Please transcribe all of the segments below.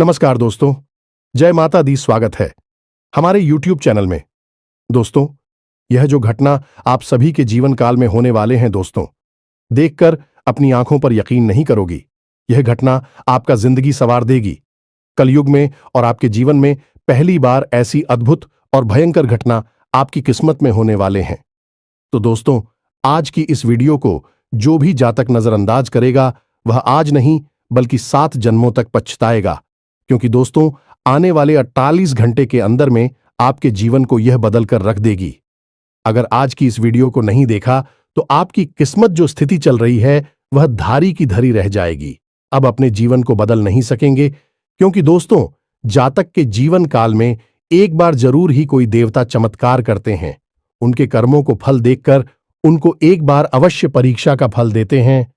नमस्कार दोस्तों, जय माता दी। स्वागत है हमारे YouTube चैनल में। दोस्तों, यह जो घटना आप सभी के जीवन काल में होने वाले हैं दोस्तों, देखकर अपनी आंखों पर यकीन नहीं करोगी। यह घटना आपका जिंदगी संवार देगी। कलयुग में और आपके जीवन में पहली बार ऐसी अद्भुत और भयंकर घटना आपकी किस्मत में होने वाले हैं। तो दोस्तों, आज की इस वीडियो को जो भी जातक नजरअंदाज करेगा वह आज नहीं बल्कि 7 जन्मों तक पछताएगा, क्योंकि दोस्तों आने वाले 48 घंटे के अंदर में आपके जीवन को यह बदल कर रख देगी। अगर आज की इस वीडियो को नहीं देखा तो आपकी किस्मत जो स्थिति चल रही है वह धारी की धरी रह जाएगी। अब अपने जीवन को बदल नहीं सकेंगे, क्योंकि दोस्तों जातक के जीवन काल में एक बार जरूर ही कोई देवता चमत्कार करते हैं। उनके कर्मों को फल देखकर उनको एक बार अवश्य परीक्षा का फल देते हैं,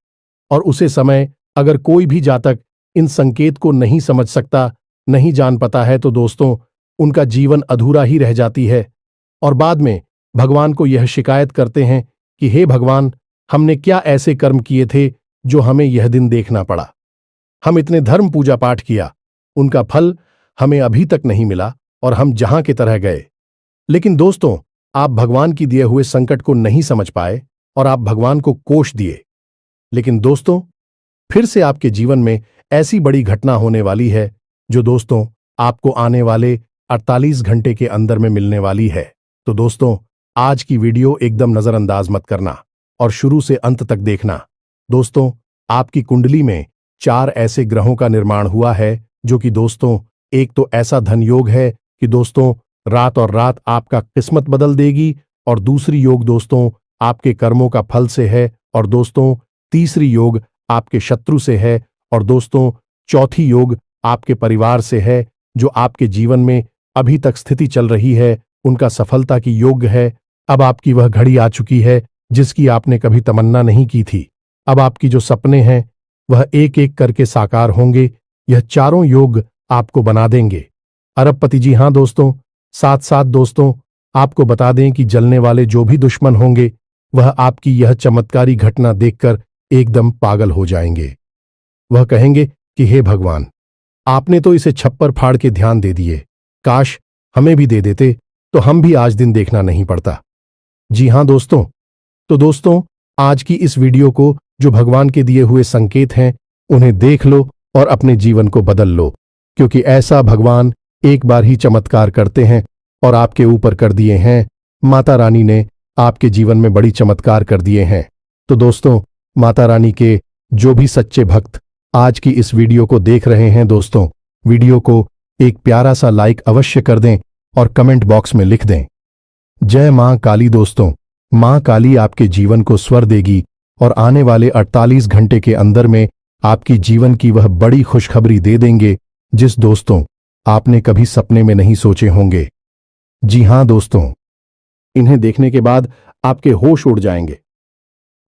और उसे समय अगर कोई भी जातक इन संकेत को नहीं समझ सकता, नहीं जान पाता है, तो दोस्तों उनका जीवन अधूरा ही रह जाती है। और बाद में भगवान को यह शिकायत करते हैं कि हे भगवान, हमने क्या ऐसे कर्म किए थे जो हमें यह दिन देखना पड़ा। हम इतने धर्म पूजा पाठ किया, उनका फल हमें अभी तक नहीं मिला और हम जहां की तरह गए। लेकिन दोस्तों, आप भगवान की दिए हुए संकट को नहीं समझ पाए और आप भगवान को कोष दिए। लेकिन दोस्तों, फिर से आपके जीवन में ऐसी बड़ी घटना होने वाली है जो दोस्तों आपको आने वाले 48 घंटे के अंदर में मिलने वाली है। तो दोस्तों, आज की वीडियो एकदम नजरअंदाज मत करना और शुरू से अंत तक देखना। दोस्तों, आपकी कुंडली में 4 ऐसे ग्रहों का निर्माण हुआ है जो कि दोस्तों, एक तो ऐसा धन योग है कि दोस्तों रात और रात आपका किस्मत बदल देगी, और दूसरी योग दोस्तों आपके कर्मों का फल से है, और दोस्तों तीसरी योग आपके शत्रु से है, और दोस्तों चौथी योग आपके परिवार से है। जो आपके जीवन में अभी तक स्थिति चल रही है उनका सफलता की योग है। अब आपकी वह घड़ी आ चुकी है जिसकी आपने कभी तमन्ना नहीं की थी। अब आपकी जो सपने हैं वह एक एक करके साकार होंगे। यह चारों योग आपको बना देंगे अरबपति। जी हां दोस्तों, साथ साथ दोस्तों आपको बता दें कि जलने वाले जो भी दुश्मन होंगे वह आपकी यह चमत्कारी घटना देखकर एकदम पागल हो जाएंगे। वह कहेंगे कि हे भगवान, आपने तो इसे छप्पर फाड़ के ध्यान दे दिए, काश हमें भी दे देते तो हम भी आज दिन देखना नहीं पड़ता। जी हां दोस्तों, तो दोस्तों आज की इस वीडियो को जो भगवान के दिए हुए संकेत हैं उन्हें देख लो और अपने जीवन को बदल लो, क्योंकि ऐसा भगवान एक बार ही चमत्कार करते हैं और आपके ऊपर कर दिए हैं। माता रानी ने आपके जीवन में बड़ी चमत्कार कर दिए हैं। तो दोस्तों, माता रानी के जो भी सच्चे भक्त आज की इस वीडियो को देख रहे हैं दोस्तों, वीडियो को एक प्यारा सा लाइक अवश्य कर दें और कमेंट बॉक्स में लिख दें जय मां काली। दोस्तों, मां काली आपके जीवन को स्वर देगी और आने वाले 48 घंटे के अंदर में आपकी जीवन की वह बड़ी खुशखबरी दे देंगे जिस दोस्तों आपने कभी सपने में नहीं सोचे होंगे। जी हां दोस्तों, इन्हें देखने के बाद आपके होश उड़ जाएंगे।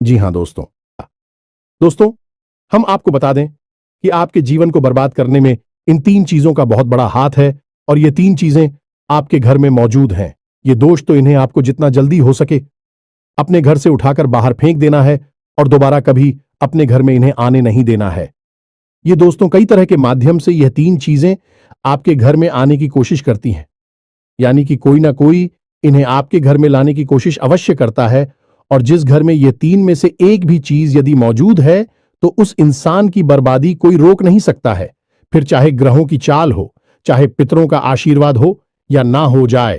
जी हां दोस्तों हम आपको बता दें कि आपके जीवन को बर्बाद करने में इन 3 चीजों का बहुत बड़ा हाथ है, और ये 3 चीजें आपके घर में मौजूद हैं। ये दोष तो इन्हें आपको जितना जल्दी हो सके अपने घर से उठाकर बाहर फेंक देना है और दोबारा कभी अपने घर में इन्हें आने नहीं देना है। ये दोस्तों कई तरह के माध्यम से यह 3 चीजें आपके घर में आने की कोशिश करती हैं, यानी कि कोई ना कोई इन्हें आपके घर में लाने की कोशिश अवश्य करता है। और जिस घर में ये 3 में से एक भी चीज यदि मौजूद है तो उस इंसान की बर्बादी कोई रोक नहीं सकता है। फिर चाहे ग्रहों की चाल हो, चाहे पितरों का आशीर्वाद हो या ना हो जाए,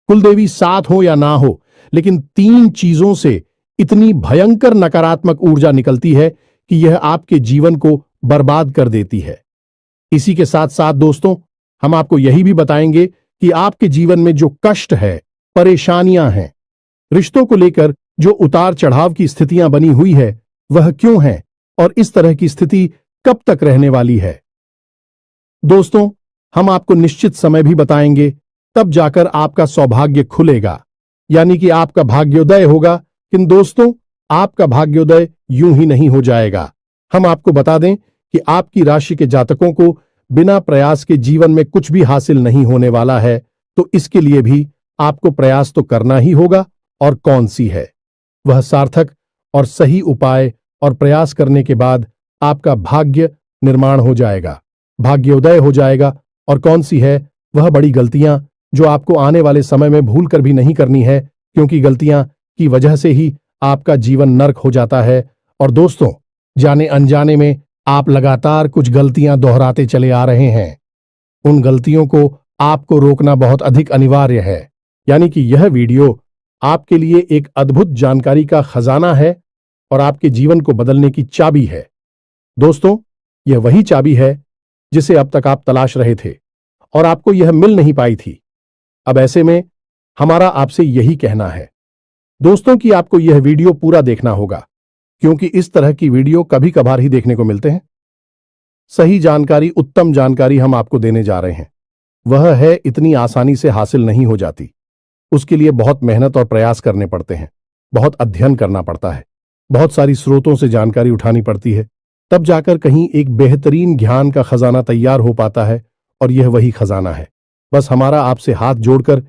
कुलदेवी साथ हो या ना हो, लेकिन 3 चीजों से इतनी भयंकर नकारात्मक ऊर्जा निकलती है कि यह आपके जीवन को बर्बाद कर देती है। इसी के साथ साथ दोस्तों हम आपको यही भी बताएंगे कि आपके जीवन में जो कष्ट है, परेशानियां हैं, रिश्तों को लेकर जो उतार चढ़ाव की स्थितियां बनी हुई है वह क्यों है और इस तरह की स्थिति कब तक रहने वाली है। दोस्तों हम आपको निश्चित समय भी बताएंगे, तब जाकर आपका सौभाग्य खुलेगा, यानी कि आपका भाग्योदय होगा। किंतु दोस्तों आपका भाग्योदय यूं ही नहीं हो जाएगा। हम आपको बता दें कि आपकी राशि के जातकों को बिना प्रयास के जीवन में कुछ भी हासिल नहीं होने वाला है, तो इसके लिए भी आपको प्रयास तो करना ही होगा। और कौन सी है वह सार्थक और सही उपाय और प्रयास करने के बाद आपका भाग्य निर्माण हो जाएगा। भाग्योदय हो जाएगा और कौन सी है वह बड़ी गलतियां जो आपको आने वाले समय में भूल कर भी नहीं करनी है, क्योंकि गलतियां की वजह से ही आपका जीवन नर्क हो जाता है। और दोस्तों, जाने अनजाने में आप लगातार कुछ गलतियां दोहराते चले आ रहे हैं। उन गलतियों को आपको रोकना बहुत अधिक अनिवार्य है। यानी कि यह वीडियो आपके लिए एक अद्भुत जानकारी का खजाना है और आपके जीवन को बदलने की चाबी है। दोस्तों, यह वही चाबी है जिसे अब तक आप तलाश रहे थे और आपको यह मिल नहीं पाई थी। अब ऐसे में हमारा आपसे यही कहना है दोस्तों कि आपको यह वीडियो पूरा देखना होगा, क्योंकि इस तरह की वीडियो कभी कभार ही देखने को मिलते हैं। सही जानकारी, उत्तम जानकारी हम आपको देने जा रहे हैं। वह है इतनी आसानी से हासिल नहीं हो जाती। उसके लिए बहुत मेहनत और प्रयास करने पड़ते हैं, बहुत अध्ययन करना पड़ता है, बहुत सारी स्रोतों से जानकारी उठानी पड़ती है, तब जाकर कहीं एक बेहतरीन ज्ञान का खजाना तैयार हो पाता है। और यह वही खजाना है। बस हमारा आपसे हाथ जोड़कर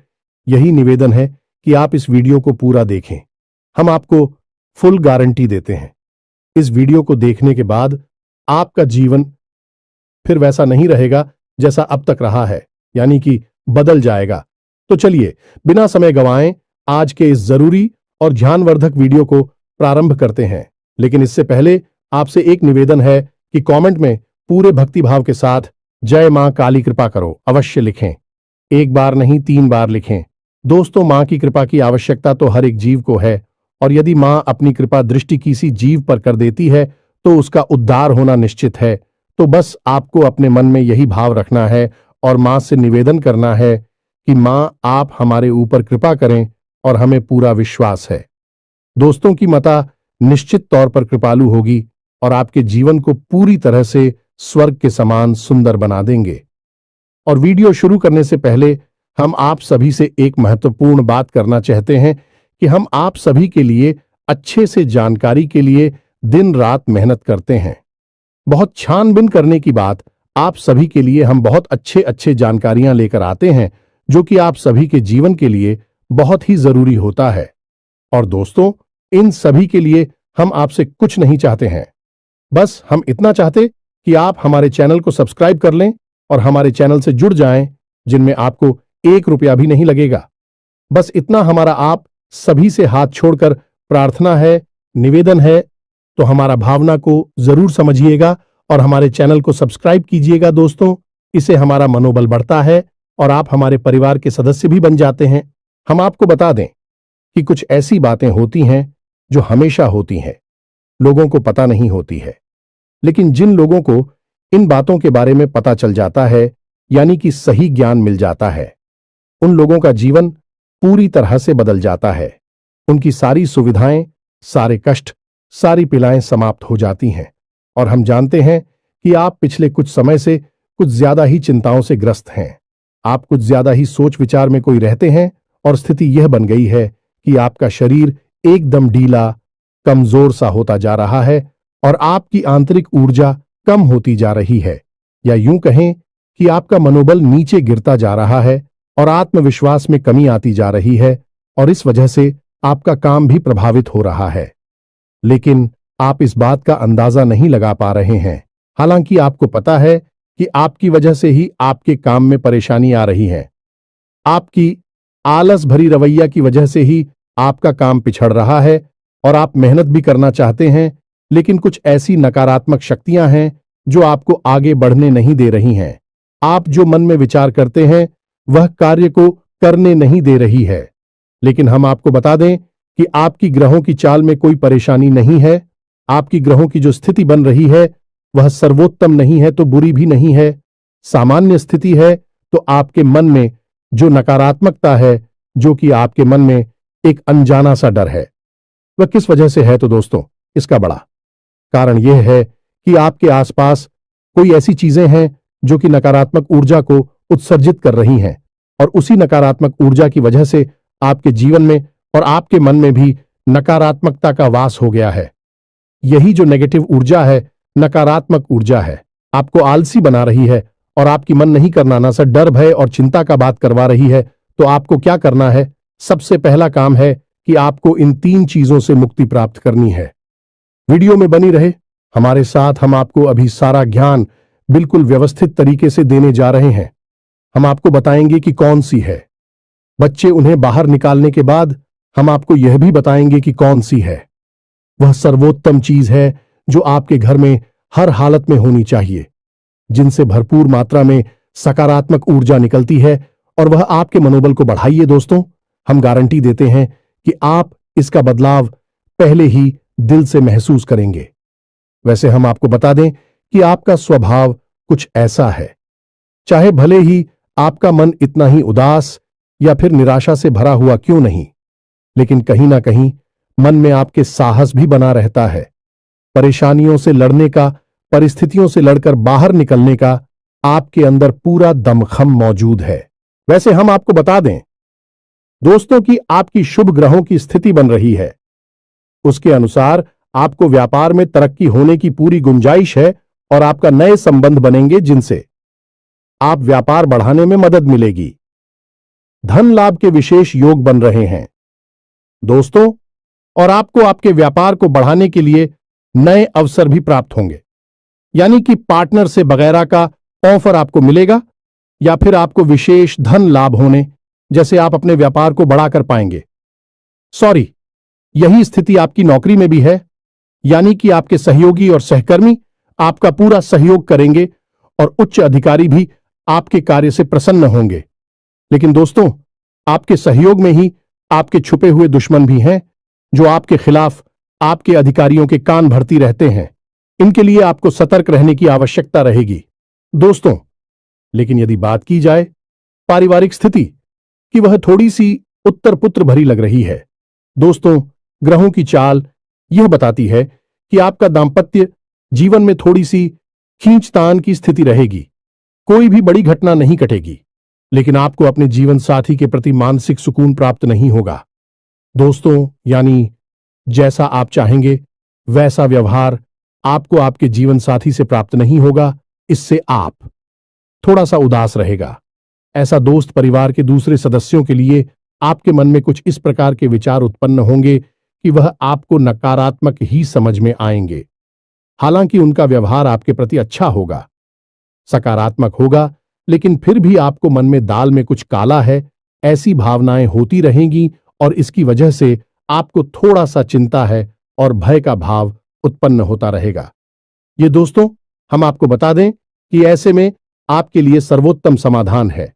यही निवेदन है कि आप इस वीडियो को पूरा देखें। हम आपको फुल गारंटी देते हैं, इस वीडियो को देखने के बाद आपका जीवन फिर वैसा नहीं रहेगा जैसा अब तक रहा है, यानी कि बदल जाएगा। तो चलिए बिना समय गंवाएं आज के इस जरूरी और ध्यानवर्धक वीडियो को प्रारंभ करते हैं। लेकिन इससे पहले आपसे एक निवेदन है कि कमेंट में पूरे भक्तिभाव के साथ जय मां काली कृपा करो अवश्य लिखें। एक बार नहीं 3 बार लिखें। दोस्तों, मां की कृपा की आवश्यकता तो हर एक जीव को है, और यदि मां अपनी कृपा दृष्टि किसी जीव पर कर देती है तो उसका उद्धार होना निश्चित है। तो बस आपको अपने मन में यही भाव रखना है और मां से निवेदन करना है कि मां आप हमारे ऊपर कृपा करें, और हमें पूरा विश्वास है दोस्तों की माता निश्चित तौर पर कृपालु होगी और आपके जीवन को पूरी तरह से स्वर्ग के समान सुंदर बना देंगे। और वीडियो शुरू करने से पहले हम आप सभी से एक महत्वपूर्ण बात करना चाहते हैं कि हम आप सभी के लिए अच्छे से जानकारी के लिए दिन रात मेहनत करते हैं। बहुत छानबीन करने की बात, आप सभी के लिए हम बहुत अच्छे जानकारियां लेकर आते हैं जो कि आप सभी के जीवन के लिए बहुत ही जरूरी होता है। और दोस्तों, इन सभी के लिए हम आपसे कुछ नहीं चाहते हैं, बस हम इतना चाहते कि आप हमारे चैनल को सब्सक्राइब कर लें और हमारे चैनल से जुड़ जाएं, जिनमें आपको 1 रुपया भी नहीं लगेगा। बस इतना हमारा आप सभी से हाथ छोड़कर प्रार्थना है, निवेदन है। तो हमारा भावना को जरूर समझिएगा और हमारे चैनल को सब्सक्राइब कीजिएगा दोस्तों। इससे हमारा मनोबल बढ़ता है और आप हमारे परिवार के सदस्य भी बन जाते हैं। हम आपको बता दें कि कुछ ऐसी बातें होती हैं जो हमेशा होती हैं, लोगों को पता नहीं होती है, लेकिन जिन लोगों को इन बातों के बारे में पता चल जाता है, यानी कि सही ज्ञान मिल जाता है, उन लोगों का जीवन पूरी तरह से बदल जाता है। उनकी सारी सुविधाएं, सारे कष्ट, सारी पीड़ाएं समाप्त हो जाती हैं। और हम जानते हैं कि आप पिछले कुछ समय से कुछ ज्यादा ही चिंताओं से ग्रस्त हैं। आप कुछ ज्यादा ही सोच विचार में कोई रहते हैं और स्थिति यह बन गई है कि आपका शरीर एकदम ढीला, कमजोर सा होता जा रहा है और आपकी आंतरिक ऊर्जा कम होती जा रही है, या यूं कहें कि आपका मनोबल नीचे गिरता जा रहा है और आत्मविश्वास में कमी आती जा रही है, और इस वजह से आपका काम भी प्रभावित हो रहा है। लेकिन आप इस बात का अंदाजा नहीं लगा पा रहे हैं, हालांकि आपको पता है कि आपकी वजह से ही आपके काम में परेशानी आ रही है। आपकी आलस भरी रवैया की वजह से ही आपका काम पिछड़ रहा है और आप मेहनत भी करना चाहते हैं, लेकिन कुछ ऐसी नकारात्मक शक्तियां हैं जो आपको आगे बढ़ने नहीं दे रही हैं। आप जो मन में विचार करते हैं वह कार्य को करने नहीं दे रही है। लेकिन हम आपको बता दें कि आपकी ग्रहों की चाल में कोई परेशानी नहीं है। आपकी ग्रहों की जो स्थिति बन रही है वह सर्वोत्तम नहीं है तो बुरी भी नहीं है, सामान्य स्थिति है। तो आपके मन में जो नकारात्मकता है, जो कि आपके मन में एक अनजाना सा डर है, वह किस वजह से है? तो दोस्तों, इसका बड़ा कारण यह है कि आपके आसपास कोई ऐसी चीजें हैं जो कि नकारात्मक ऊर्जा को उत्सर्जित कर रही हैं, और उसी नकारात्मक ऊर्जा की वजह से आपके जीवन में और आपके मन में भी नकारात्मकता का वास हो गया है। यही जो नेगेटिव ऊर्जा है, नकारात्मक ऊर्जा है, आपको आलसी बना रही है और आपकी मन नहीं करना ना सा डर, भय और चिंता का बात करवा रही है। तो आपको क्या करना है? सबसे पहला काम है कि आपको इन 3 चीजों से मुक्ति प्राप्त करनी है। वीडियो में बनी रहे हमारे साथ, हम आपको अभी सारा ज्ञान बिल्कुल व्यवस्थित तरीके से देने जा रहे हैं। हम आपको बताएंगे कि कौन सी है। बच्चे उन्हें बाहर निकालने के बाद हम आपको यह भी बताएंगे कि कौन सी है। वह सर्वोत्तम चीज है जो आपके घर में हर हालत में होनी चाहिए, जिनसे भरपूर मात्रा में सकारात्मक ऊर्जा निकलती है और वह आपके मनोबल को बढ़ाइए। दोस्तों, हम गारंटी देते हैं कि आप इसका बदलाव पहले ही दिल से महसूस करेंगे। वैसे हम आपको बता दें कि आपका स्वभाव कुछ ऐसा है, चाहे भले ही आपका मन इतना ही उदास या फिर निराशा से भरा हुआ क्यों नहीं, लेकिन कहीं ना कहीं मन में आपके साहस भी बना रहता है। परेशानियों से लड़ने का, परिस्थितियों से लड़कर बाहर निकलने का आपके अंदर पूरा दमखम मौजूद है। वैसे हम आपको बता दें दोस्तों कि आपकी शुभ ग्रहों की स्थिति बन रही है। उसके अनुसार आपको व्यापार में तरक्की होने की पूरी गुंजाइश है और आपका नए संबंध बनेंगे जिनसे आप व्यापार बढ़ाने में मदद मिलेगी। धन लाभ के विशेष योग बन रहे हैं दोस्तों, और आपको आपके व्यापार को बढ़ाने के लिए नए अवसर भी प्राप्त होंगे, यानी कि पार्टनर से वगैरह का ऑफर आपको मिलेगा या फिर आपको विशेष धन लाभ होने जैसे आप अपने व्यापार को बढ़ाकर पाएंगे। सॉरी, यही स्थिति आपकी नौकरी में भी है, यानी कि आपके सहयोगी और सहकर्मी आपका पूरा सहयोग करेंगे और उच्च अधिकारी भी आपके कार्य से प्रसन्न होंगे। लेकिन दोस्तों, आपके सहयोग में ही आपके छुपे हुए दुश्मन भी हैं जो आपके खिलाफ आपके अधिकारियों के कान भरती रहते हैं। इनके लिए आपको सतर्क रहने की आवश्यकता रहेगी दोस्तों। लेकिन यदि बात की जाए पारिवारिक स्थिति की, वह थोड़ी सी उत्तर पुत्र भरी लग रही है दोस्तों। ग्रहों की चाल यह बताती है कि आपका दांपत्य जीवन में थोड़ी सी खींचतान की स्थिति रहेगी। कोई भी बड़ी घटना नहीं घटेगी, लेकिन आपको अपने जीवन साथी के प्रति मानसिक सुकून प्राप्त नहीं होगा दोस्तों। यानी जैसा आप चाहेंगे वैसा व्यवहार आपको आपके जीवन साथी से प्राप्त नहीं होगा। इससे आप थोड़ा सा उदास रहेगा। ऐसा दोस्त परिवार के दूसरे सदस्यों के लिए आपके मन में कुछ इस प्रकार के विचार उत्पन्न होंगे कि वह आपको नकारात्मक ही समझ में आएंगे। हालांकि उनका व्यवहार आपके प्रति अच्छा होगा, सकारात्मक होगा, लेकिन फिर भी आपको मन में दाल में कुछ काला है, ऐसी भावनाएं होती रहेंगी और इसकी वजह से आपको थोड़ा सा चिंता है और भय का भाव उत्पन्न होता रहेगा। ये दोस्तों, हम आपको बता दें कि ऐसे में आपके लिए सर्वोत्तम समाधान है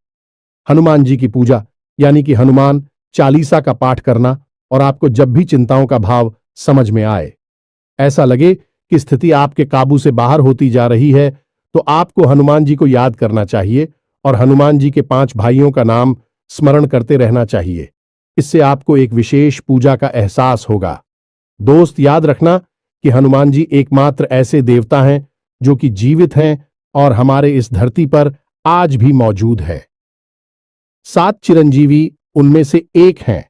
हनुमान जी की पूजा, यानी कि हनुमान चालीसा का पाठ करना। और आपको जब भी चिंताओं का भाव समझ में आए, ऐसा लगे कि स्थिति आपके काबू से बाहर होती जा रही है, तो आपको हनुमान जी को याद करना चाहिए और हनुमान जी के 5 भाइयों का नाम स्मरण करते रहना चाहिए। इससे आपको एक विशेष पूजा का एहसास होगा। दोस्त, याद रखना कि हनुमान जी एकमात्र ऐसे देवता हैं जो कि जीवित हैं और हमारे इस धरती पर आज भी मौजूद है। 7 चिरंजीवी उनमें से एक हैं,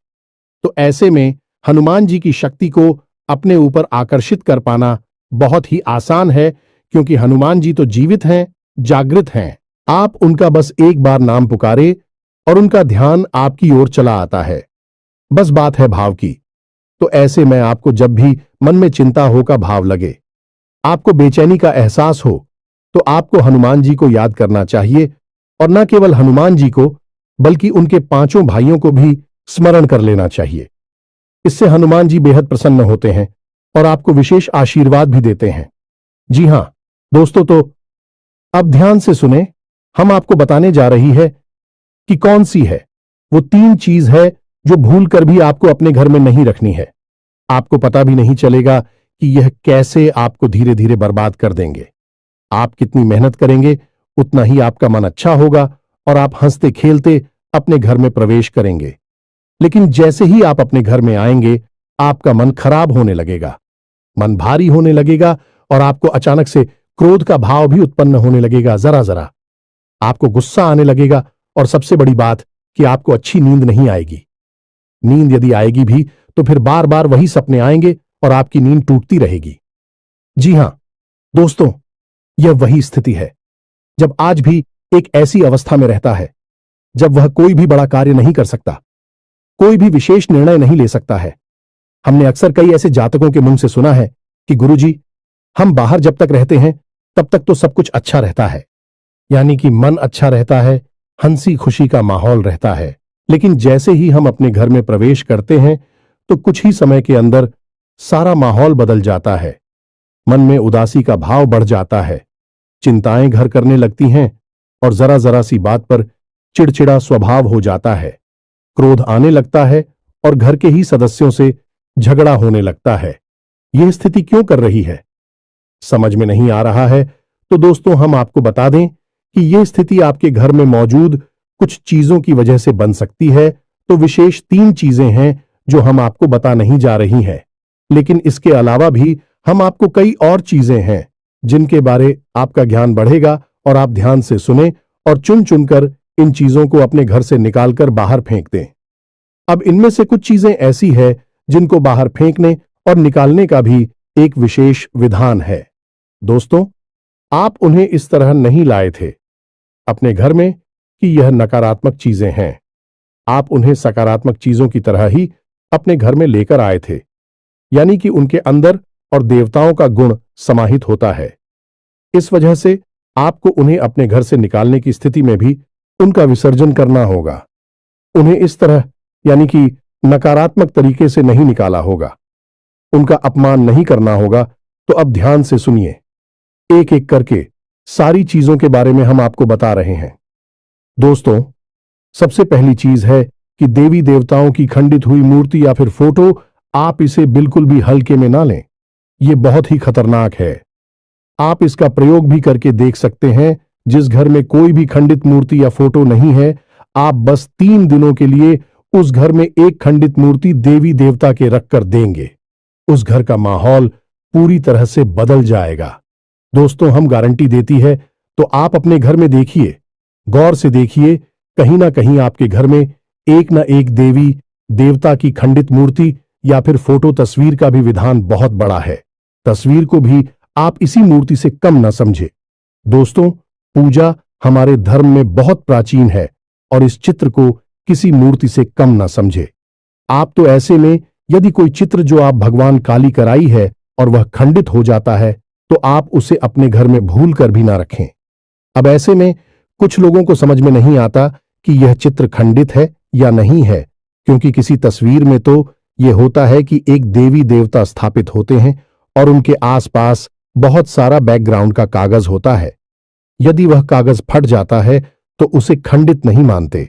तो ऐसे में हनुमान जी की शक्ति को अपने ऊपर आकर्षित कर पाना बहुत ही आसान है, क्योंकि हनुमान जी तो जीवित हैं, जागृत हैं। आप उनका बस एक बार नाम पुकारे और उनका ध्यान आपकी ओर चला आता है। बस बात है भाव की। तो ऐसे में आपको जब भी मन में चिंता हो का भाव लगे, आपको बेचैनी का एहसास हो, तो आपको हनुमान जी को याद करना चाहिए और न केवल हनुमान जी को बल्कि उनके 5 भाइयों को भी स्मरण कर लेना चाहिए। इससे हनुमान जी बेहद प्रसन्न होते हैं और आपको विशेष आशीर्वाद भी देते हैं। जी हां दोस्तों, तो अब ध्यान से सुने। हम आपको बताने जा रही है कि कौन सी है वो 3 चीज है जो भूलकर भी आपको अपने घर में नहीं रखनी है। आपको पता भी नहीं चलेगा कि यह कैसे आपको धीरे धीरे बर्बाद कर देंगे। आप कितनी मेहनत करेंगे उतना ही आपका मन अच्छा होगा और आप हंसते खेलते अपने घर में प्रवेश करेंगे। लेकिन जैसे ही आप अपने घर में आएंगे, आपका मन खराब होने लगेगा, मन भारी होने लगेगा और आपको अचानक से क्रोध का भाव भी उत्पन्न होने लगेगा। जरा जरा आपको गुस्सा आने लगेगा और सबसे बड़ी बात कि आपको अच्छी नींद नहीं आएगी। नींद यदि आएगी भी तो फिर बार बार वही सपने आएंगे और आपकी नींद टूटती रहेगी। जी हां दोस्तों, यह वही स्थिति है जब आज भी एक ऐसी अवस्था में रहता है जब वह कोई भी बड़ा कार्य नहीं कर सकता, कोई भी विशेष निर्णय नहीं ले सकता है। हमने अक्सर कई ऐसे जातकों के मुंह से सुना है कि गुरुजी, हम बाहर जब तक रहते हैं तब तक तो सब कुछ अच्छा रहता है, यानी कि मन अच्छा रहता है, हंसी खुशी का माहौल रहता है। लेकिन जैसे ही हम अपने घर में प्रवेश करते हैं तो कुछ ही समय के अंदर सारा माहौल बदल जाता है। मन में उदासी का भाव बढ़ जाता है, चिंताएं घर करने लगती हैं और जरा जरा सी बात पर चिड़चिड़ा स्वभाव हो जाता है। क्रोध आने लगता है और घर के ही सदस्यों से झगड़ा होने लगता है। यह स्थिति क्यों कर रही है, समझ में नहीं आ रहा है तो दोस्तों हम आपको बता दें कि यह स्थिति आपके घर में मौजूद कुछ चीजों की वजह से बन सकती है। तो विशेष 3 चीजें हैं जो हम आपको बता नहीं जा रही हैं, लेकिन इसके अलावा भी हम आपको कई और चीजें हैं जिनके बारे आपका ज्ञान बढ़ेगा और आप ध्यान से सुने और चुन चुनकर इन चीजों को अपने घर से निकालकर बाहर फेंक दें। अब इनमें से कुछ चीजें ऐसी है जिनको बाहर फेंकने और निकालने का भी एक विशेष विधान है। दोस्तों, आप उन्हें इस तरह नहीं लाए थे अपने घर में कि यह नकारात्मक चीजें हैं। आप उन्हें सकारात्मक चीजों की तरह ही अपने घर में लेकर आए थे, यानी कि उनके अंदर और देवताओं का गुण समाहित होता है। इस वजह से आपको उन्हें अपने घर से निकालने की स्थिति में भी उनका विसर्जन करना होगा। उन्हें इस तरह यानी कि नकारात्मक तरीके से नहीं निकाला होगा, उनका अपमान नहीं करना होगा। तो अब ध्यान से सुनिए, एक एक करके सारी चीजों के बारे में हम आपको बता रहे हैं। दोस्तों, सबसे पहली चीज है कि देवी देवताओं की खंडित हुई मूर्ति या फिर फोटो, आप इसे बिल्कुल भी हल्के में ना लें। यह बहुत ही खतरनाक है। आप इसका प्रयोग भी करके देख सकते हैं। जिस घर में कोई भी खंडित मूर्ति या फोटो नहीं है, आप बस 3 दिनों के लिए उस घर में एक खंडित मूर्ति देवी देवता के रखकर देंगे, उस घर का माहौल पूरी तरह से बदल जाएगा। दोस्तों, हम गारंटी देती है, तो आप अपने घर में देखिए, गौर से देखिए, कहीं ना कहीं आपके घर में एक ना एक देवी देवता की खंडित मूर्ति या फिर फोटो तस्वीर का भी विधान बहुत बड़ा है। तस्वीर को भी आप इसी मूर्ति से कम न समझे। दोस्तों, पूजा हमारे धर्म में बहुत प्राचीन है और इस चित्र को किसी मूर्ति से कम न समझे। आप तो ऐसे में यदि कोई चित्र जो आप भगवान काली कराई है और वह खंडित हो जाता है तो आप उसे अपने घर में भूल कर भी ना रखें। अब ऐसे में कुछ लोगों को समझ में नहीं आता कि यह चित्र खंडित है या नहीं है, क्योंकि किसी तस्वीर में तो यह होता है कि एक देवी देवता स्थापित होते हैं और उनके आसपास बहुत सारा बैकग्राउंड का कागज होता है। यदि वह कागज फट जाता है तो उसे खंडित नहीं मानते,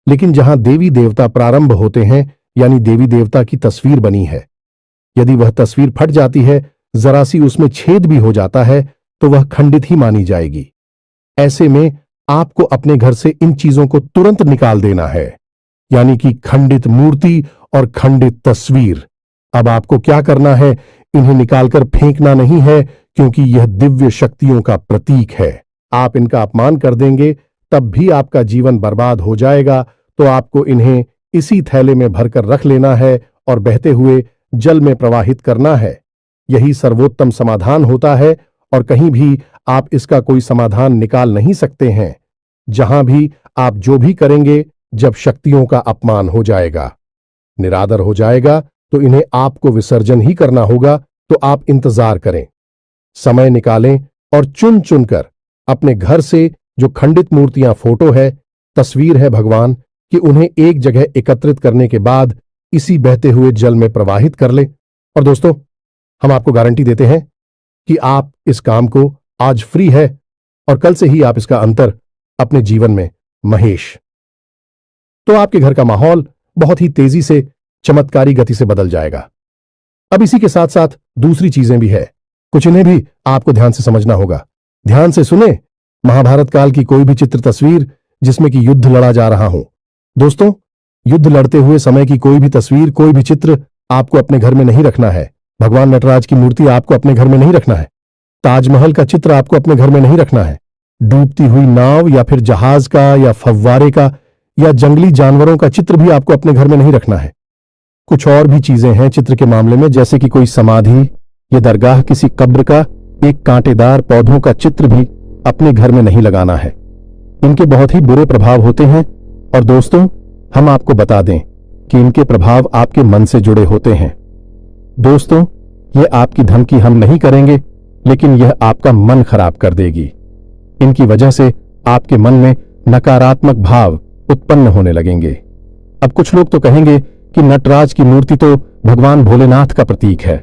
लेकिन जहां देवी देवता प्रारंभ होते हैं यानी देवी देवता की तस्वीर बनी है, यदि वह तस्वीर फट जाती है, जरा सी उसमें छेद भी हो जाता है, तो वह खंडित ही मानी जाएगी। ऐसे में आपको अपने घर से इन चीजों को तुरंत निकाल देना है, यानी कि खंडित मूर्ति और खंडित तस्वीर। अब आपको क्या करना है, इन्हें निकालकर फेंकना नहीं है, क्योंकि यह दिव्य शक्तियों का प्रतीक है। आप इनका अपमान कर देंगे तब भी आपका जीवन बर्बाद हो जाएगा। तो आपको इन्हें इसी थैले में भरकर रख लेना है और बहते हुए जल में प्रवाहित करना है। यही सर्वोत्तम समाधान होता है और कहीं भी आप इसका कोई समाधान निकाल नहीं सकते हैं। जहां भी आप जो भी करेंगे, जब शक्तियों का अपमान हो जाएगा, निरादर हो जाएगा, तो इन्हें आपको विसर्जन ही करना होगा। तो आप इंतजार करें, समय निकालें और चुन चुनकर अपने घर से जो खंडित मूर्तियां, फोटो है, तस्वीर है भगवान कि उन्हें एक जगह एकत्रित करने के बाद इसी बहते हुए जल में प्रवाहित कर ले। और दोस्तों, हम आपको गारंटी देते हैं कि आप इस काम को आज फ्री है और कल से ही आप इसका अंतर अपने जीवन में महेश, तो आपके घर का माहौल बहुत ही तेजी से चमत्कारी गति से बदल जाएगा। अब इसी के साथ साथ दूसरी चीजें भी है, कुछ इन्हें भी आपको ध्यान से समझना होगा। ध्यान से सुने, महाभारत काल की कोई भी चित्र तस्वीर जिसमें कि युद्ध लड़ा जा रहा हो, दोस्तों, युद्ध लड़ते हुए समय की कोई भी तस्वीर, कोई भी चित्र आपको अपने घर में नहीं रखना है। भगवान नटराज की मूर्ति आपको अपने घर में नहीं रखना है। ताजमहल का चित्र आपको अपने घर में नहीं रखना है। डूबती हुई नाव या फिर जहाज का या फव्वारे का या जंगली जानवरों का चित्र भी आपको अपने घर में नहीं रखना है। कुछ और भी चीजें हैं चित्र के मामले में, जैसे कि कोई समाधि या दरगाह, किसी कब्र का एक कांटेदार पौधों का चित्र भी अपने घर में नहीं लगाना है। इनके बहुत ही बुरे प्रभाव होते हैं और दोस्तों, हम आपको बता दें कि इनके प्रभाव आपके मन से जुड़े होते हैं। दोस्तों, ये आपकी धमकी हम नहीं करेंगे, लेकिन यह आपका मन खराब कर देगी। इनकी वजह से आपके मन में नकारात्मक भाव उत्पन्न होने लगेंगे। अब कुछ लोग तो कहेंगे कि नटराज की मूर्ति तो भगवान भोलेनाथ का प्रतीक है।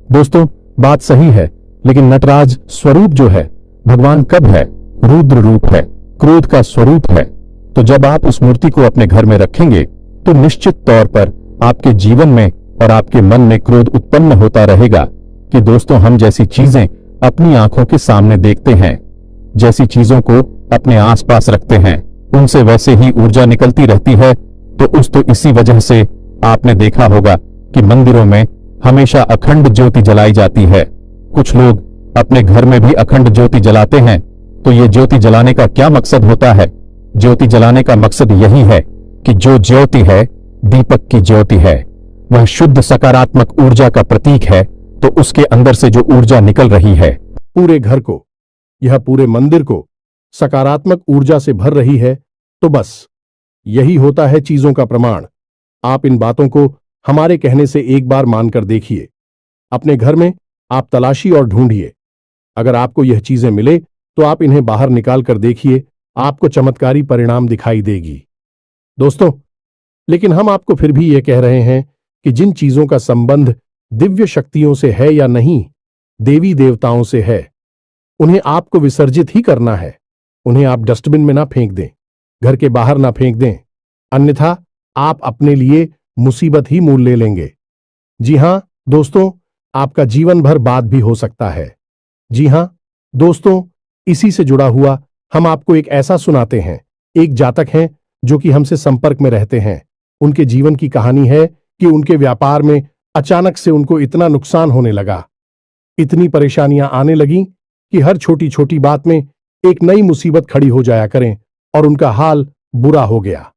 दोस्तों, बात सही है, लेकिन नटराज स्वरूप जो है भगवान कब है? रुद्र रूप है, क्रोध का स्वरूप है। तो जब आप उस मूर्ति को अपने घर में रखेंगे तो निश्चित तौर पर आपके जीवन में और आपके मन में क्रोध उत्पन्न होता रहेगा कि दोस्तों, हम जैसी चीजें अपनी आंखों के सामने देखते हैं, जैसी चीजों को अपने आसपास रखते हैं, उनसे वैसे ही ऊर्जा निकलती रहती है। तो इसी वजह से आपने देखा होगा कि मंदिरों में हमेशा अखंड ज्योति जलाई जाती है। कुछ लोग अपने घर में भी अखंड ज्योति जलाते हैं। तो ये ज्योति जलाने का क्या मकसद होता है? ज्योति जलाने का मकसद यही है कि जो ज्योति है दीपक की ज्योति है, वह शुद्ध सकारात्मक ऊर्जा का प्रतीक है। तो उसके अंदर से जो ऊर्जा निकल रही है, पूरे घर को, यह पूरे मंदिर को सकारात्मक ऊर्जा से भर रही है, तो बस यही होता है चीजों का प्रमाण। आप इन बातों को हमारे कहने से एक बार मानकर देखिए। अपने घर में आप तलाशी और ढूंढिए। अगर आपको यह चीजें मिले तो आप इन्हें बाहर निकाल कर देखिए, आपको चमत्कारी परिणाम दिखाई देगी। दोस्तों, लेकिन हम आपको फिर भी यह कह रहे हैं कि जिन चीजों का संबंध दिव्य शक्तियों से है या नहीं, देवी देवताओं से है, उन्हें आपको विसर्जित ही करना है। उन्हें आप डस्टबिन में ना फेंक दें, घर के बाहर ना फेंक दें, अन्यथा आप अपने लिए मुसीबत ही मोल ले लेंगे। जी हां दोस्तों, आपका जीवन भर बाद भी हो सकता है। जी हां दोस्तों, इसी से जुड़ा हुआ हम आपको एक ऐसा सुनाते हैं। एक जातक हैं जो कि हमसे संपर्क में रहते हैं। उनके जीवन की कहानी है कि उनके व्यापार में अचानक से उनको इतना नुकसान होने लगा, इतनी परेशानियां आने लगीं कि हर छोटी छोटी बात में एक नई मुसीबत खड़ी हो जाया करें और उनका हाल बुरा हो गया।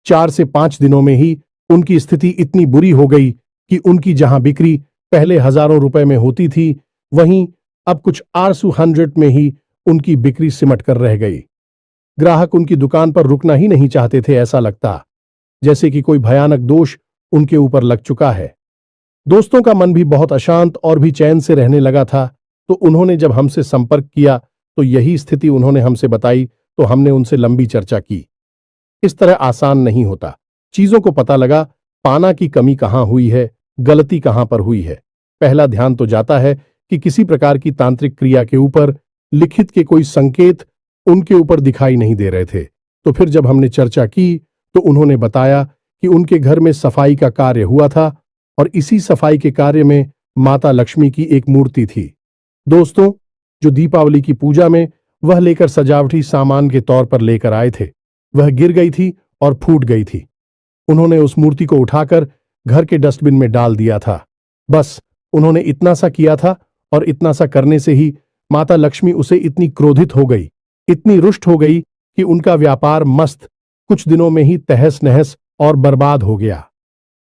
4 से 5 दिनों में ही उनकी स्थिति इतनी बुरी हो गई कि उनकी जहां बिक्री पहले हजारों रुपए में होती थी, वहीं अब कुछ आरसू 100 में ही उनकी बिक्री सिमट कर रह गई। ग्राहक उनकी दुकान पर रुकना ही नहीं चाहते थे। ऐसा लगता जैसे कि कोई भयानक दोष उनके ऊपर लग चुका है। दोस्तों का मन भी बहुत अशांत और भी चैन से रहने लगा था। तो उन्होंने जब हमसे संपर्क किया तो यही स्थिति उन्होंने हमसे बताई। तो हमने उनसे लंबी चर्चा की। इस तरह आसान नहीं होता। चीजों को पता लगा पाना की कमी कहां हुई है, गलती कहां पर हुई है। पहला ध्यान तो जाता है कि किसी प्रकार की तांत्रिक क्रिया के ऊपर लिखित के कोई संकेत उनके ऊपर दिखाई नहीं दे रहे थे। तो फिर जब हमने चर्चा की तो उन्होंने बताया कि उनके घर में सफाई का कार्य हुआ था और इसी सफाई के कार्य में माता लक्ष्मी की एक मूर्ति थी। दोस्तों, जो दीपावली की पूजा में वह लेकर सजावटी सामान के तौर पर लेकर आए थे, वह गिर गई थी और फूट गई थी। उन्होंने उस मूर्ति को उठाकर घर के डस्टबिन में डाल दिया था। बस उन्होंने इतना सा किया था और इतना सा करने से ही माता लक्ष्मी उसे इतनी क्रोधित हो गई, इतनी रुष्ट हो गई कि उनका व्यापार मस्त कुछ दिनों में ही तहस नहस और बर्बाद हो गया।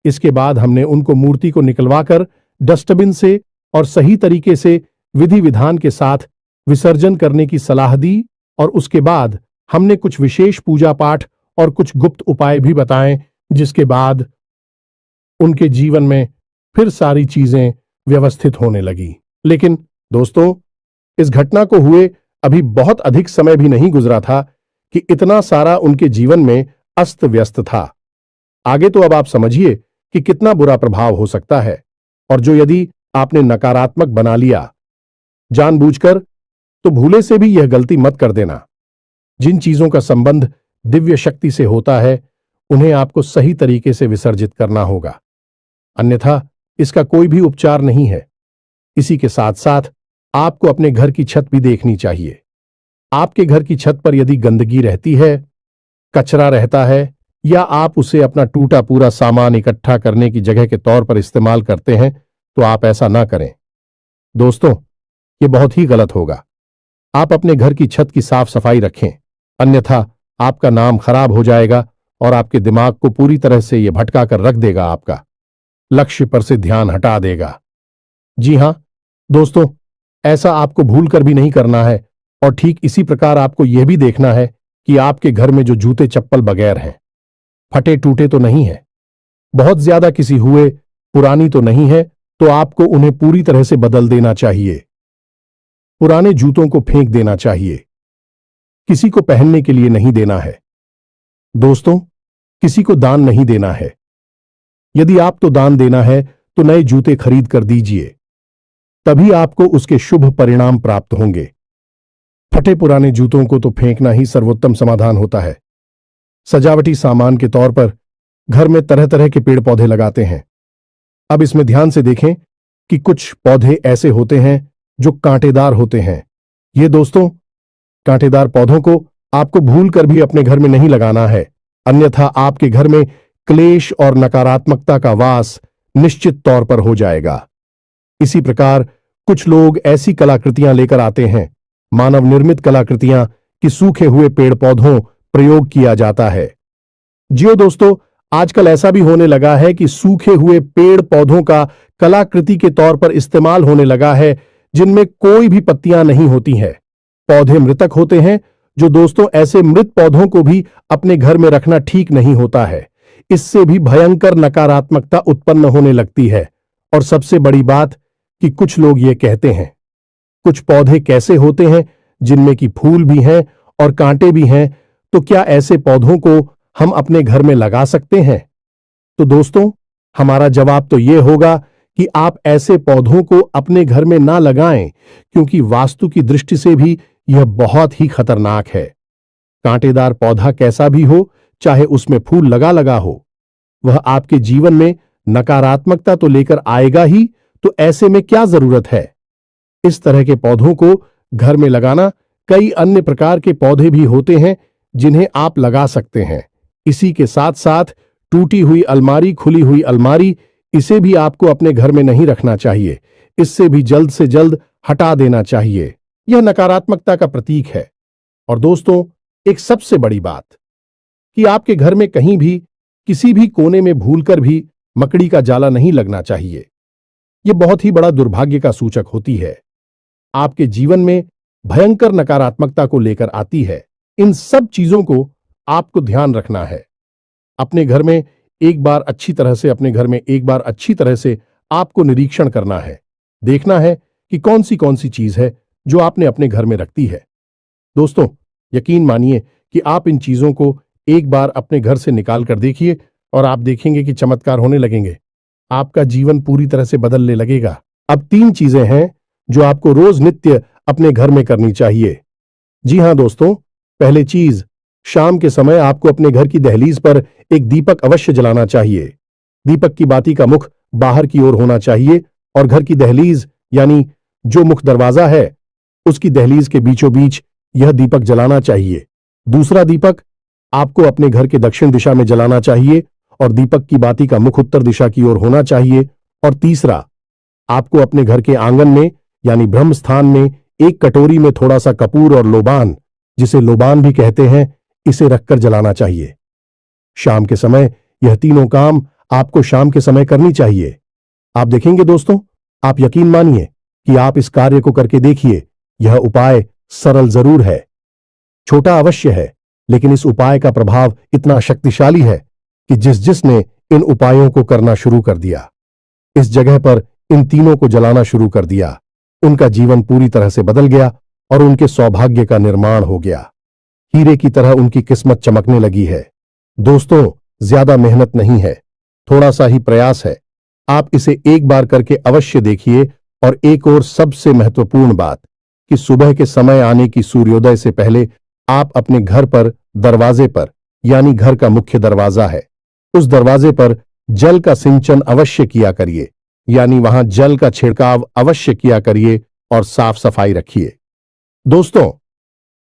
इसके बाद हमने उनको मूर्ति को निकलवाकर डस्टबिन से और सही तरीके से विधि विधान के साथ विसर्जन करने की सलाह दी और उसके बाद हमने कुछ विशेष पूजा पाठ और कुछ गुप्त उपाय भी बताएं, जिसके बाद उनके जीवन में फिर सारी चीजें व्यवस्थित होने लगी। लेकिन दोस्तों, इस घटना को हुए अभी बहुत अधिक समय भी नहीं गुजरा था कि इतना सारा उनके जीवन में अस्त व्यस्त था। आगे तो अब आप समझिए कि कितना बुरा प्रभाव हो सकता है। और जो यदि आपने नकारात्मक बना लिया जानबूझकर, तो भूले से भी यह गलती मत कर देना। जिन चीजों का संबंध दिव्य शक्ति से होता है, उन्हें आपको सही तरीके से विसर्जित करना होगा, अन्यथा इसका कोई भी उपचार नहीं है। इसी के साथ साथ आपको अपने घर की छत भी देखनी चाहिए। आपके घर की छत पर यदि गंदगी रहती है, कचरा रहता है, या आप उसे अपना टूटा पूरा सामान इकट्ठा करने की जगह के तौर पर इस्तेमाल करते हैं, तो आप ऐसा ना करें। दोस्तों, ये बहुत ही गलत होगा। आप अपने घर की छत की साफ सफाई रखें, अन्यथा आपका नाम खराब हो जाएगा और आपके दिमाग को पूरी तरह से यह भटका कर रख देगा, आपका लक्ष्य पर से ध्यान हटा देगा। जी हां दोस्तों, ऐसा आपको भूल कर भी नहीं करना है। और ठीक इसी प्रकार आपको यह भी देखना है कि आपके घर में जो जूते चप्पल बगैर हैं, फटे टूटे तो नहीं है, बहुत ज्यादा किसी हुए पुरानी तो नहीं है, तो आपको उन्हें पूरी तरह से बदल देना चाहिए। पुराने जूतों को फेंक देना चाहिए, किसी को पहनने के लिए नहीं देना है। दोस्तों, किसी को दान नहीं देना है। यदि आपको दान देना है तो नए जूते खरीद कर दीजिए, तभी आपको उसके शुभ परिणाम प्राप्त होंगे। फटे पुराने जूतों को तो फेंकना ही सर्वोत्तम समाधान होता है। सजावटी सामान के तौर पर घर में तरह तरह के पेड़ पौधे लगाते हैं। अब इसमें ध्यान से देखें कि कुछ पौधे ऐसे होते हैं जो कांटेदार होते हैं। ये दोस्तों, कांटेदार पौधों को आपको भूल कर भी अपने घर में नहीं लगाना है, अन्यथा आपके घर में क्लेश और नकारात्मकता का वास निश्चित तौर पर हो जाएगा। इसी प्रकार कुछ लोग ऐसी कलाकृतियां लेकर आते हैं, मानव निर्मित कलाकृतियां, कि सूखे हुए पेड़ पौधों प्रयोग किया जाता है। जियो दोस्तों, आजकल ऐसा भी होने लगा है कि सूखे हुए पेड़ पौधों का कलाकृति के तौर पर इस्तेमाल होने लगा है, जिनमें कोई भी पत्तियां नहीं होती हैं। पौधे मृतक होते हैं, जो दोस्तों ऐसे मृत पौधों को भी अपने घर में रखना ठीक नहीं होता है। इससे भी भयंकर नकारात्मकता उत्पन्न होने लगती है। और सबसे बड़ी बात कि कुछ लोग ये कहते हैं, कुछ पौधे कैसे होते हैं जिनमें कि फूल भी हैं और कांटे भी हैं, तो क्या ऐसे पौधों को हम अपने घर में लगा सकते हैं? तो दोस्तों, हमारा जवाब तो यह होगा कि आप ऐसे पौधों को अपने घर में ना लगाएं, क्योंकि वास्तु की दृष्टि से भी यह बहुत ही खतरनाक है। कांटेदार पौधा कैसा भी हो, चाहे उसमें फूल लगा लगा हो, वह आपके जीवन में नकारात्मकता तो लेकर आएगा ही, तो ऐसे में क्या जरूरत है? इस तरह के पौधों को घर में लगाना, कई अन्य प्रकार के पौधे भी होते हैं जिन्हें आप लगा सकते हैं। इसी के साथ साथ टूटी हुई अलमारी, खुली हुई अलमारी, इसे भी आपको अपने घर में नहीं रखना चाहिए। इससे भी जल्द से जल्द हटा देना चाहिए। यह नकारात्मकता का प्रतीक है। और दोस्तों, एक सबसे बड़ी बात कि आपके घर में कहीं भी किसी भी कोने में भूलकर भी मकड़ी का जाला नहीं लगना चाहिए। यह बहुत ही बड़ा दुर्भाग्य का सूचक होती है, आपके जीवन में भयंकर नकारात्मकता को लेकर आती है। इन सब चीजों को आपको ध्यान रखना है। अपने घर में एक बार अच्छी तरह से आपको निरीक्षण करना है, देखना है कि कौन सी चीज है जो आपने अपने घर में रखती है। दोस्तों, यकीन मानिए कि आप इन चीजों को एक बार अपने घर से निकाल कर देखिए और आप देखेंगे कि चमत्कार होने लगेंगे। आपका जीवन पूरी तरह से बदलने लगेगा। अब 3 चीजें हैं जो आपको रोज नित्य अपने घर में करनी चाहिए। जी हां दोस्तों, पहली चीज, शाम के समय आपको अपने घर की दहलीज पर एक दीपक अवश्य जलाना चाहिए। दीपक की बाती का मुख बाहर की ओर होना चाहिए और घर की दहलीज यानी जो मुख्य दरवाजा है, उसकी दहलीज के बीचों बीच यह दीपक जलाना चाहिए। दूसरा दीपक आपको अपने घर के दक्षिण दिशा में जलाना चाहिए और दीपक की बाती का मुख उत्तर दिशा की ओर होना चाहिए। और तीसरा, आपको अपने घर के आंगन में यानी ब्रह्म स्थान में एक कटोरी में थोड़ा सा कपूर और लोबान, जिसे लोबान भी कहते हैं, इसे रखकर जलाना चाहिए। शाम के समय यह तीनों काम आपको शाम के समय करनी चाहिए। आप देखेंगे दोस्तों, आप यकीन मानिए कि आप इस कार्य को करके देखिए। यह उपाय सरल जरूर है, छोटा अवश्य है, लेकिन इस उपाय का प्रभाव इतना शक्तिशाली है कि जिसने इन उपायों को करना शुरू कर दिया, इस जगह पर इन तीनों को जलाना शुरू कर दिया, उनका जीवन पूरी तरह से बदल गया और उनके सौभाग्य का निर्माण हो गया। हीरे की तरह उनकी किस्मत चमकने लगी है। दोस्तों, ज्यादा मेहनत नहीं है, थोड़ा सा ही प्रयास है। आप इसे एक बार करके अवश्य देखिए। और एक और सबसे महत्वपूर्ण बात कि सुबह के समय आने की सूर्योदय से पहले आप अपने घर पर दरवाजे पर, यानी घर का मुख्य दरवाजा है, उस दरवाजे पर जल का सिंचन अवश्य किया करिए, यानी वहां जल का छिड़काव अवश्य किया करिए और साफ सफाई रखिए। दोस्तों,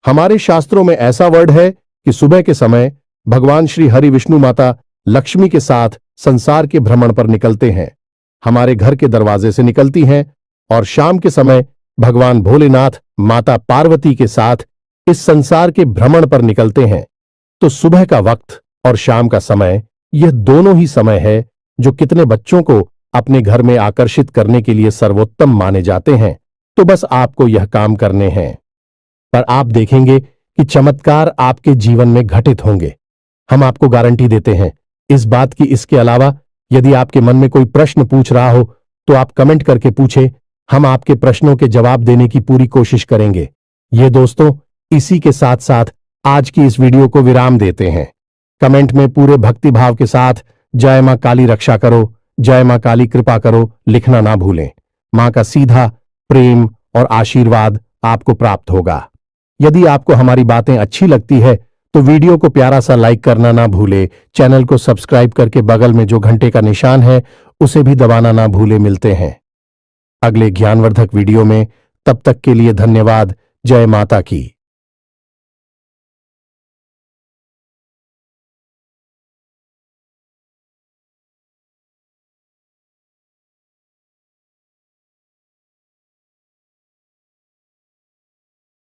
हमारे शास्त्रों में ऐसा वर्ड है कि सुबह के समय भगवान श्री हरि विष्णु माता लक्ष्मी के साथ संसार के भ्रमण पर निकलते हैं, हमारे घर के दरवाजे से निकलती हैं, और शाम के समय भगवान भोलेनाथ माता पार्वती के साथ इस संसार के भ्रमण पर निकलते हैं। तो सुबह का वक्त और शाम का समय, यह दोनों ही समय है जो कितने बच्चों को अपने घर में आकर्षित करने के लिए सर्वोत्तम माने जाते हैं। तो बस आपको यह काम करने हैं, पर आप देखेंगे कि चमत्कार आपके जीवन में घटित होंगे। हम आपको गारंटी देते हैं इस बात की। इसके अलावा यदि आपके मन में कोई प्रश्न पूछ रहा हो तो आप कमेंट करके पूछें, हम आपके प्रश्नों के जवाब देने की पूरी कोशिश करेंगे। ये दोस्तों, इसी के साथ साथ आज की इस वीडियो को विराम देते हैं। कमेंट में पूरे भक्ति भाव के साथ जय मां काली रक्षा करो, जय मां काली कृपा करो लिखना ना भूलें। मां का सीधा प्रेम और आशीर्वाद आपको प्राप्त होगा। यदि आपको हमारी बातें अच्छी लगती है तो वीडियो को प्यारा सा लाइक करना ना भूले। चैनल को सब्सक्राइब करके बगल में जो घंटे का निशान है उसे भी दबाना ना भूले। मिलते हैं अगले ज्ञानवर्धक वीडियो में, तब तक के लिए धन्यवाद। जय माता की।